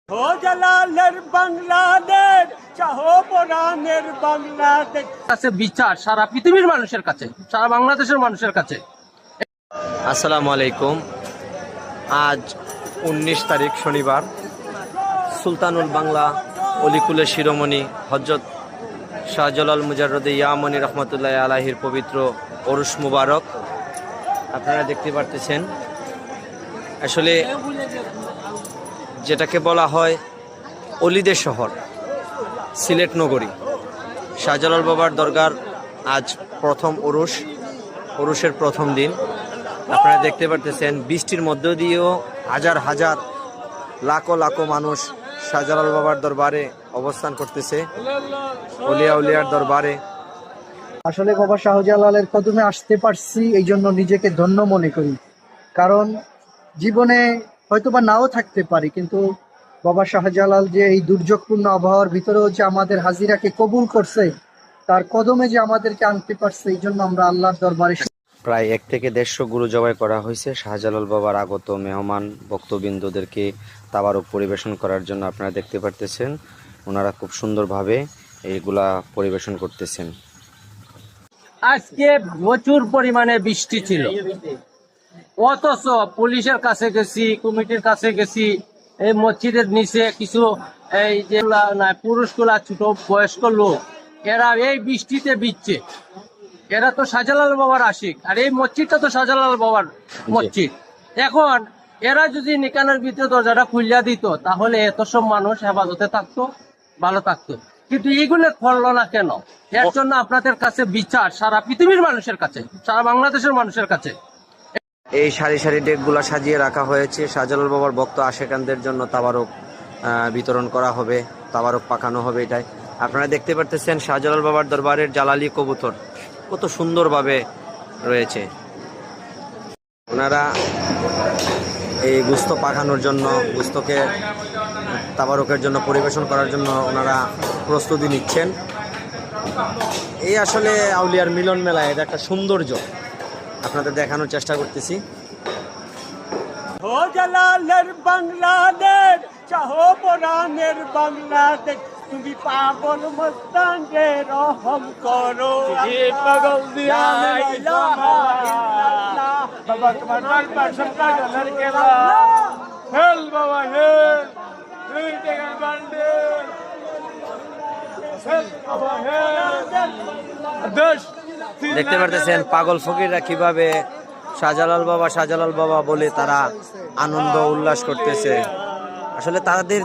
ও জালালের বাংলাদেশ চাহো পরাণের বাংলাদেশ কাছে বিচার সারা পৃথিবীর মানুষের কাছে, সারা বাংলাদেশের মানুষের কাছে। আসসালামু আলাইকুম। আজ 19 তারিখ শনিবার, সুলতানুল বাংলা অলিকুলের শিরোমণি হযরত শাহজালাল মুজাররদে ইয়ামানি রহমতুল্লাহ আলাইহির পবিত্র ওরস মুবারক আপনারা দেখতে পারতেছেন। আসলে যেটাকে বলা হয় অলিদের শহর সিলেট নগরী, শাহজালাল বাবার দরগার আজ প্রথম ওরসের প্রথম দিন। আপনারা দেখতে পারতেছেন বৃষ্টির মধ্য দিয়েও হাজার হাজার লাখো লাখো মানুষ শাহজালাল বাবার দরবারে অবস্থান করতেছে, অলিয়া উলিয়ার দরবারে। আসলে বাবা শাহজালালের কদমে আসতে পারছি, এই জন্য নিজেকে ধন্য মনে করি। কারণ জীবনে হয়তোবা নাও থাকতে পারি, কিন্তু বাবা শাহজালাল যে এই দুর্যোগপূর্ণ আবহাওয়ার ভিতরেও যে আমাদের হাজিরাকে কবুল করছে, তার কদমে যে আমাদেরকে আনতে পারছে, এই জন্য আমরা আল্লাহর দরবারে। প্রায় 1 থেকে 150 গুরু জবাই করা হয়েছে শাহজালাল বাবার আগত মেহমান ভক্তবৃন্দদেরকে তাবারক পরিবেশন করার জন্য। আপনারা দেখতে পারতেছেন ওনারা খুব সুন্দরভাবে এইগুলা পরিবেশন করতেছেন। আজকে প্রচুর পরিমাণে বৃষ্টি ছিল, অথচ পুলিশের কাছে গেছি, কমিটির কাছে গেছি, এই মসজিদের নিচে কিছু এই যে পুরুষগুলা ছোট বয়স্ক লোক, এরা এই বৃষ্টিতে ভিজছে। এরা তো শাহজালাল বাবার আশিক, আর এই মসজিদটা তো শাহজালাল বাবার মসজিদ। এখন এরা যদি নিকানের ভিতরে দরজাটা খুলিয়া দিত, তাহলে এত সব মানুষ হেফাজতে থাকতো, ভালো থাকতো। কিন্তু এইগুলো করলো না কেন? এর জন্য আপনাদের কাছে বিচার সারা পৃথিবীর মানুষের কাছে, সারা বাংলাদেশের মানুষের কাছে। এই সারি সারি ডেকগুলা সাজিয়ে রাখা হয়েছে শাহজালাল বাবার ভক্ত আশেকানদের জন্য। তাবারক বিতরণ করা হবে, তাবারক পাকানো হবে। এটাই আপনারা দেখতে পারতেছেন শাহজালাল বাবার দরবারের জালালি কবুতর কত সুন্দরভাবে রয়েছে। ওনারা এই গুস্ত পাকানোর জন্য, গুস্তকে তাবারকের জন্য পরিবেশন করার জন্য ওনারা প্রস্তুতি নিচ্ছেন। এই আসলে আউলিয়ার মিলন মেলা, এটা একটা সৌন্দর্য আপনাদের দেখানোর চেষ্টা করতেছি। ও জালালের বাংলাদেশ চাহো পরাণের বাংলাদেশ তুমি পাগল মস্তান রে রহম করো। পাগল দিয়া বাবা তোমার দরবার সরকার জানার কেলা হেল বাবা হেল দুই টাকার বান্ডেল হেল বাবা হেল দেশ। দেখতে পারতেছেন পাগল ফকিররা কিভাবে শাহজালাল বাবা বলে তারা আনন্দ উল্লাস করতেছে। আসলে তাদের